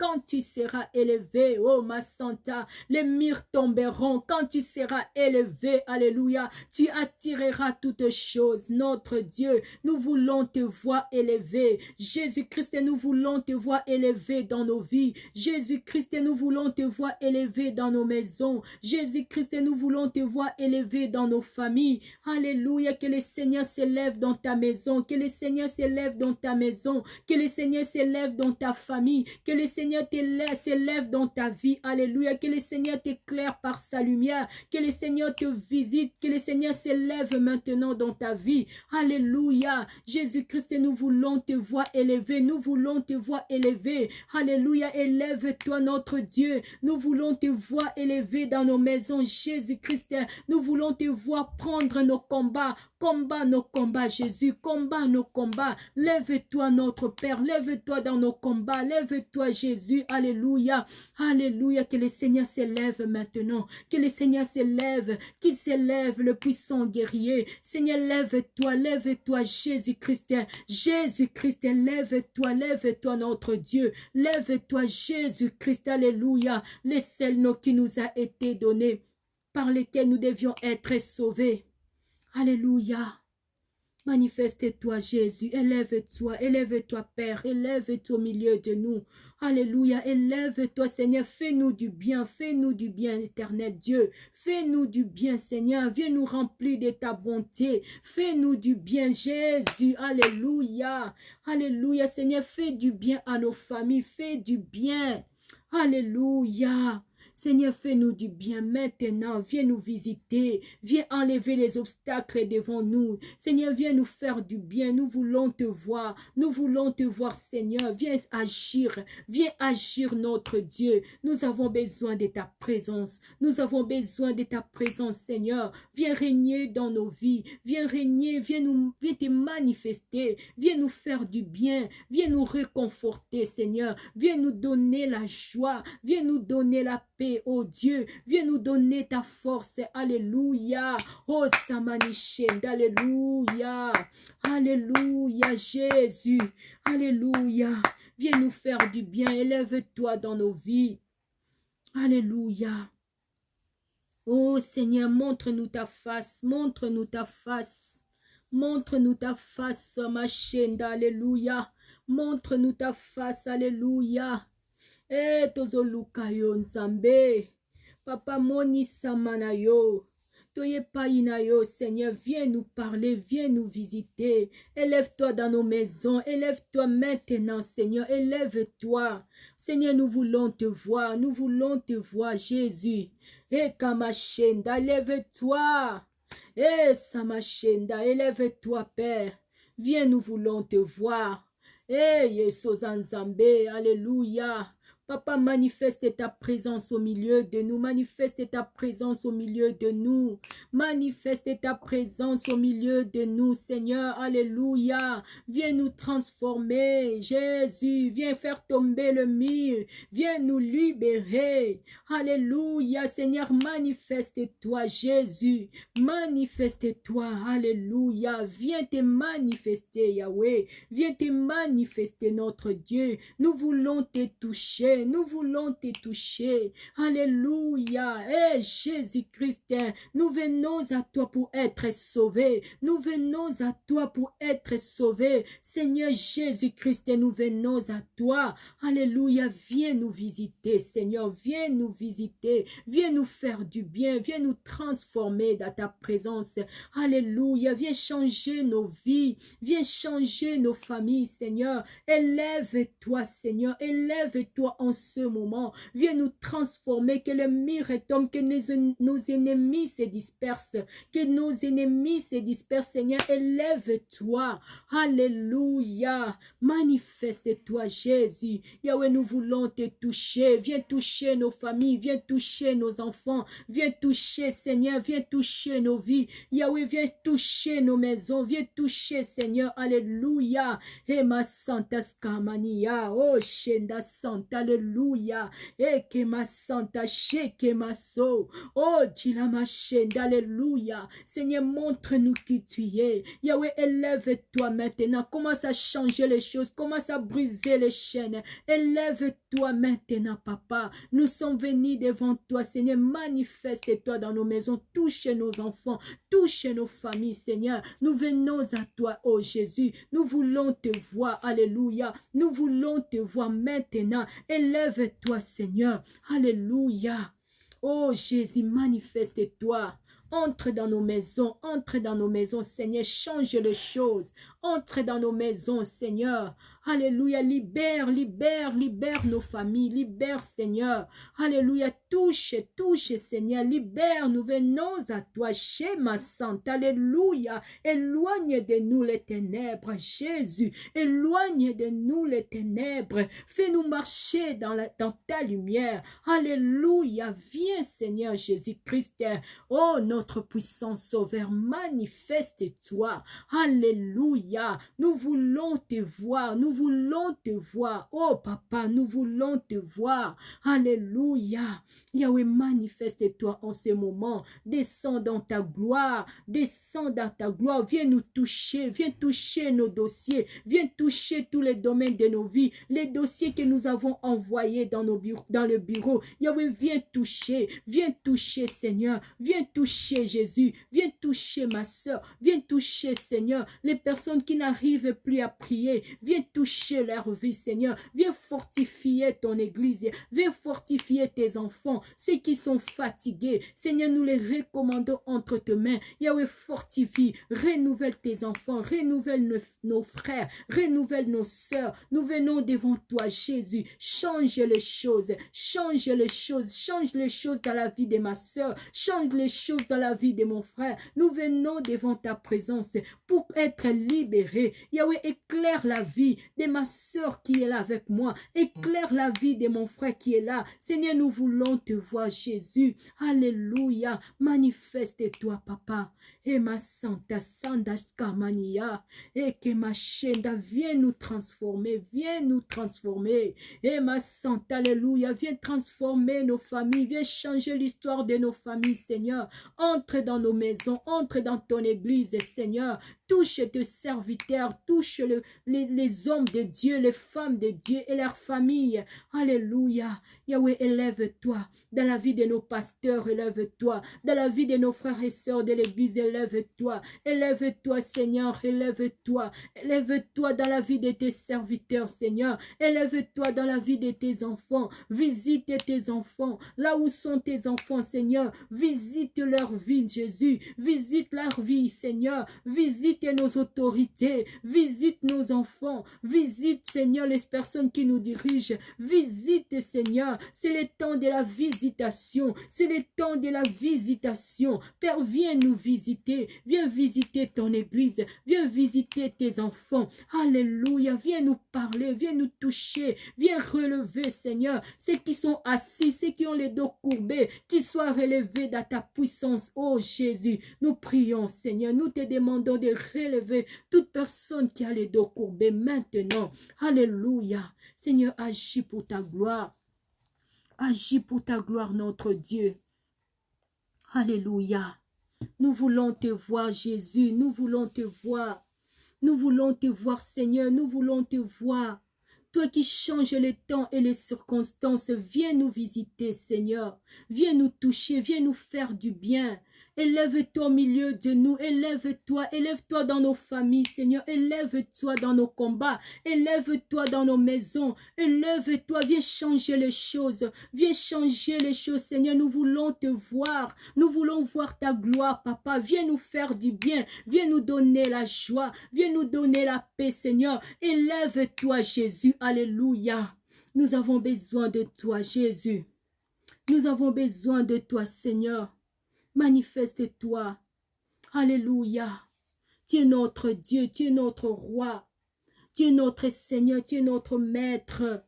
oh ma Santa, les murs tomberont, quand tu seras élevé, alléluia, tu attireras toutes choses, notre Dieu, nous voulons te voir élevé, Jésus-Christ, nous voulons te voir élevé dans nos vies, Jésus-Christ, nous voulons te voir élevé dans nos maisons, Jésus-Christ, nous voulons te voir élevé dans nos familles, alléluia, que le Seigneur s'élève dans ta maison, que le Seigneur s'élève dans ta maison, que le Seigneur s'élève dans ta famille, que le Seigneur s'élève dans ta vie, alléluia, que le Seigneur t'éclaire par sa lumière, que le Seigneur te visite, que le Seigneur s'élève maintenant dans ta vie, alléluia, Jésus-Christ, nous voulons te voir élevé, nous voulons te voir élevé, alléluia, élève-toi notre Dieu, nous voulons te voir élevé dans nos maisons, Jésus-Christ, nous voulons te voir prendre nos combats, combat nos combats, Jésus, combat nos combats. Lève-toi, notre Père, lève-toi dans nos combats, lève-toi, Jésus, alléluia, alléluia, que le Seigneur s'élève maintenant, que le Seigneur s'élève, qu'il s'élève, le puissant guerrier. Seigneur, lève-toi, Jésus-Christ, Jésus-Christ, lève-toi, notre Dieu, lève-toi, Jésus-Christ, alléluia, le seul nom qui nous a été donné, par lequel nous devions être sauvés. Alléluia. Manifeste-toi, Jésus. Élève-toi, Père. Élève-toi au milieu de nous. Alléluia. Élève-toi, Seigneur. Fais-nous du bien, éternel Dieu. Fais-nous du bien, Seigneur. Viens nous remplir de ta bonté. Fais-nous du bien, Jésus. Alléluia. Alléluia, Seigneur. Fais du bien à nos familles. Fais du bien. Alléluia. Seigneur, fais-nous du bien maintenant. Viens nous visiter. Viens enlever les obstacles devant nous. Seigneur, viens nous faire du bien. Nous voulons te voir. Nous voulons te voir, Seigneur. Viens agir. Viens agir, notre Dieu. Nous avons besoin de ta présence. Nous avons besoin de ta présence, Seigneur. Viens régner dans nos vies. Viens régner. Viens te manifester. Viens nous faire du bien. Viens nous réconforter, Seigneur. Viens nous donner la joie. Viens nous donner la paix, oh Dieu. Viens nous donner ta force. Alléluia. Oh Samanishen. Alléluia. Alléluia, Jésus. Alléluia. Viens nous faire du bien. Élève-toi dans nos vies. Alléluia. Oh Seigneur, montre-nous ta face. Montre-nous ta face. Montre-nous ta face, ma chaîne. Alléluia. Montre-nous ta face. Alléluia. Eh, tozolukayo nzambe. Papa moni samanayo. Toye painayo, Seigneur, viens nous parler, viens nous visiter. Élève-toi dans nos maisons, élève-toi maintenant, Seigneur, élève-toi. Seigneur, nous voulons te voir, Jésus. Eh, Kamashenda, élève-toi. Eh, Samashenda, élève-toi, Père. Viens, nous voulons te voir. Eh, Yesus Nzambe, alléluia. Papa, manifeste ta présence au milieu de nous. Manifeste ta présence au milieu de nous. Manifeste ta présence au milieu de nous, Seigneur. Alléluia. Viens nous transformer, Jésus. Viens faire tomber le mur. Viens nous libérer. Alléluia, Seigneur. Manifeste-toi, Jésus. Manifeste-toi. Alléluia. Viens te manifester, Yahweh. Viens te manifester, notre Dieu. Nous voulons te toucher. Nous voulons te toucher. Alléluia. Eh, Jésus-Christ, nous venons à toi pour être sauvés. Nous venons à toi pour être sauvés. Seigneur Jésus-Christ, nous venons à toi. Alléluia. Viens nous visiter, Seigneur. Viens nous visiter. Viens nous faire du bien. Viens nous transformer dans ta présence. Alléluia. Viens changer nos vies. Viens changer nos familles, Seigneur. Élève-toi, Seigneur. Élève-toi en ce moment. Viens nous transformer, que le mur tombe, que nos ennemis se dispersent, que nos ennemis se dispersent, Seigneur. Élève-toi. Alléluia. Manifeste-toi, Jésus. Yahweh, nous voulons te toucher. Viens toucher nos familles, viens toucher nos enfants, viens toucher, Seigneur, viens toucher nos vies. Yahweh, viens toucher nos maisons, viens toucher, Seigneur. Alléluia. Et ma santa skamania, oh shenda santa, alléluia. Et que ma santa sheke ma so, oh dilama shenda, alléluia. Seigneur, montre-nous qui tu es. Yahweh, élève-toi maintenant. Commence à changer les choses, commence à briser les chaînes. Élève-toi maintenant, Papa. Nous sommes venus devant toi, Seigneur. Manifeste-toi dans nos maisons. Touche nos enfants, touche nos familles, Seigneur. Nous venons à toi, oh Jésus. Nous voulons te voir. Alléluia. Nous voulons te voir maintenant. Élève-toi, Seigneur. Alléluia. Oh Jésus, manifeste-toi. Entre dans nos maisons, Seigneur, change les choses. Entre dans nos maisons, Seigneur. Alléluia, libère nos familles, libère, Seigneur. Alléluia, touche, Seigneur, libère, nous venons à toi, Schéma Sainte, alléluia. Éloigne de nous les ténèbres, Jésus, éloigne de nous les ténèbres. Fais-nous marcher dans ta lumière. Alléluia, viens, Seigneur Jésus-Christ. Oh, notre puissant Sauveur, manifeste-toi. Alléluia, nous voulons te voir, nous voulons te voir. Oh Papa, nous voulons te voir. Alléluia. Yahweh, manifeste-toi en ce moment. Descends dans ta gloire. Descends dans ta gloire. Viens nous toucher. Viens toucher nos dossiers. Viens toucher tous les domaines de nos vies. Les dossiers que nous avons envoyés dans le bureau. Yahweh, viens toucher. Viens toucher, Seigneur. Viens toucher, Jésus. Viens toucher ma soeur. Viens toucher, Seigneur, les personnes qui n'arrivent plus à prier. Viens toucher, toucher leur vie, Seigneur. Viens fortifier ton église. Viens fortifier tes enfants, ceux qui sont fatigués. Seigneur, nous les recommandons entre tes mains. Yahweh, fortifie, renouvelle tes enfants, renouvelle nos frères, renouvelle nos sœurs. Nous venons devant toi, Jésus. Change les choses, change les choses, change les choses dans la vie de ma sœur, change les choses dans la vie de mon frère. Nous venons devant ta présence pour être libérés. Yahweh, éclaire la vie de ma sœur qui est là avec moi. Éclaire la vie de mon frère qui est là. Seigneur, nous voulons te voir, Jésus. Alléluia. Manifeste-toi, Papa. Et ma santa sandaskamania. Et que ma chenda, viens nous transformer. Viens nous transformer. Et ma santa, alléluia. Viens transformer nos familles. Viens changer l'histoire de nos familles, Seigneur. Entre dans nos maisons. Entre dans ton église, Seigneur. Touche tes serviteurs. Touche les hommes de Dieu, les femmes de Dieu et leurs familles. Alléluia. Yahweh, élève-toi. Dans la vie de nos pasteurs, élève-toi. Dans la vie de nos frères et sœurs de l'église, élève-toi. Élève-toi, Seigneur, élève-toi. Élève-toi dans la vie de tes serviteurs, Seigneur. Élève-toi dans la vie de tes enfants. Visite tes enfants. Là où sont tes enfants, Seigneur. Visite leur vie, Jésus. Visite leur vie, Seigneur. Visite nos autorités. Visite nos enfants. Visite, Seigneur, les personnes qui nous dirigent. Visite, Seigneur. C'est le temps de la visitation. C'est le temps de la visitation. Père, viens nous visiter. Viens visiter ton église. Viens visiter tes enfants. Alléluia. Viens nous parler. Viens nous toucher. Viens relever, Seigneur. Ceux qui sont assis, ceux qui ont les dos courbés, qu'ils soient relevés dans ta puissance. Oh Jésus, nous prions, Seigneur. Nous te demandons de relever toute personne qui a les dos courbés maintenant. Alléluia. Seigneur, agis pour ta gloire. Agis pour ta gloire, notre Dieu. Alléluia. Nous voulons te voir, Jésus. Nous voulons te voir. Nous voulons te voir, Seigneur. Nous voulons te voir. Toi qui changes les temps et les circonstances, viens nous visiter, Seigneur. Viens nous toucher, viens nous faire du bien. Élève-toi au milieu de nous, élève-toi dans nos familles, Seigneur. Élève-toi dans nos combats, élève-toi dans nos maisons. Élève-toi, viens changer les choses. Viens changer les choses, Seigneur. Nous voulons te voir. Nous voulons voir ta gloire, Papa. Viens nous faire du bien. Viens nous donner la joie. Viens nous donner la paix, Seigneur. Élève-toi, Jésus. Alléluia. Nous avons besoin de toi, Jésus. Nous avons besoin de toi, Seigneur. Manifeste-toi. Alléluia. Tu es notre Dieu, tu es notre roi. Tu es notre Seigneur, tu es notre maître.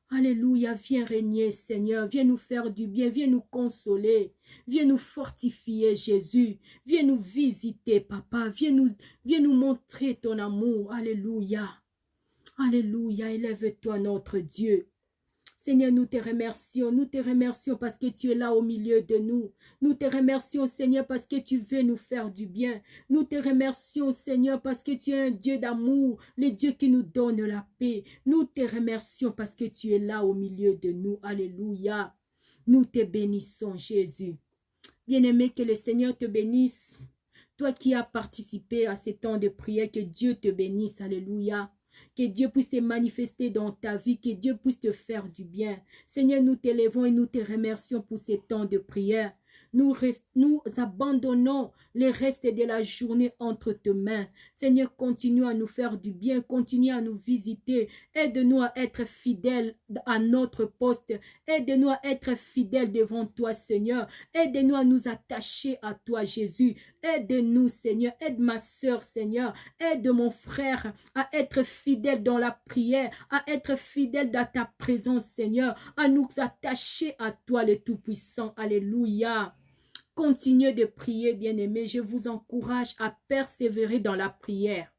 Alléluia. Viens régner, Seigneur. Viens nous faire du bien, viens nous consoler. Viens nous fortifier, Jésus. Viens nous visiter, Papa. Viens nous montrer ton amour. Alléluia. Alléluia. Élève-toi, notre Dieu. Seigneur, nous te remercions parce que tu es là au milieu de nous. Nous te remercions, Seigneur, parce que tu veux nous faire du bien. Nous te remercions, Seigneur, parce que tu es un Dieu d'amour, le Dieu qui nous donne la paix. Nous te remercions parce que tu es là au milieu de nous. Alléluia. Nous te bénissons, Jésus. Bien-aimé, que le Seigneur te bénisse. Toi qui as participé à ces temps de prière, que Dieu te bénisse. Alléluia. Que Dieu puisse te manifester dans ta vie, que Dieu puisse te faire du bien. Seigneur, nous t'élèvons et nous te remercions pour ces temps de prière. Nous abandonnons les restes de la journée entre tes mains. Seigneur, continue à nous faire du bien, continue à nous visiter. Aide-nous à être fidèles à notre poste. Aide-nous à être fidèles devant toi, Seigneur. Aide-nous à nous attacher à toi, Jésus. Aide-nous, Seigneur. Aide ma sœur, Seigneur. Aide mon frère à être fidèle dans la prière, à être fidèle dans ta présence, Seigneur, à nous attacher à toi, le Tout-Puissant. Alléluia. Continuez de prier, bien-aimés. Je vous encourage à persévérer dans la prière.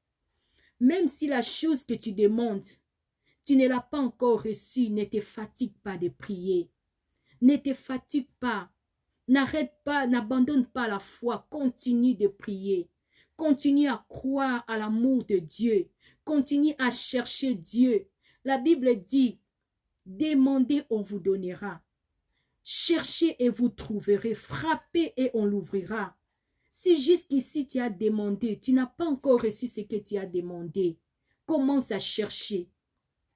Même si la chose que tu demandes, tu ne l'as pas encore reçue, ne te fatigue pas de prier. Ne te fatigue pas. N'arrête pas, n'abandonne pas la foi. Continue de prier. Continue à croire à l'amour de Dieu. Continue à chercher Dieu. La Bible dit, demandez, on vous donnera. Cherchez et vous trouverez. Frappez et on l'ouvrira. Si jusqu'ici tu as demandé, tu n'as pas encore reçu ce que tu as demandé. Commence à chercher.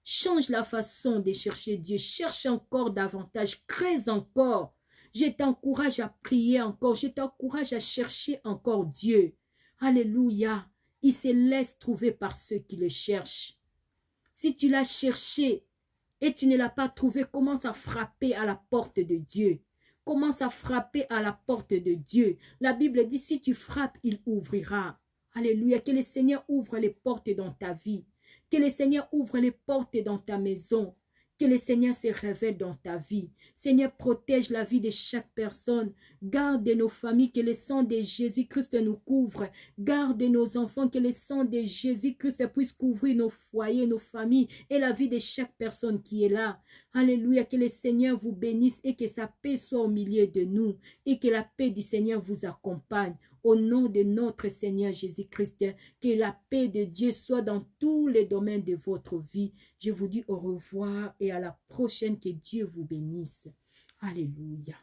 Change la façon de chercher Dieu. Cherche encore davantage. Crée encore. Je t'encourage à prier encore. Je t'encourage à chercher encore Dieu. Alléluia. Il se laisse trouver par ceux qui le cherchent. Si tu l'as cherché et tu ne l'as pas trouvé, commence à frapper à la porte de Dieu. Commence à frapper à la porte de Dieu. La Bible dit, si tu frappes, il ouvrira. Alléluia. Que le Seigneur ouvre les portes dans ta vie. Que le Seigneur ouvre les portes dans ta maison. Que le Seigneur se révèle dans ta vie. Seigneur, protège la vie de chaque personne. Garde nos familles, que le sang de Jésus-Christ nous couvre. Garde nos enfants, que le sang de Jésus-Christ puisse couvrir nos foyers, nos familles et la vie de chaque personne qui est là. Alléluia, que le Seigneur vous bénisse et que sa paix soit au milieu de nous et que la paix du Seigneur vous accompagne. Au nom de notre Seigneur Jésus-Christ, que la paix de Dieu soit dans tous les domaines de votre vie. Je vous dis au revoir et à la prochaine. Que Dieu vous bénisse. Alléluia.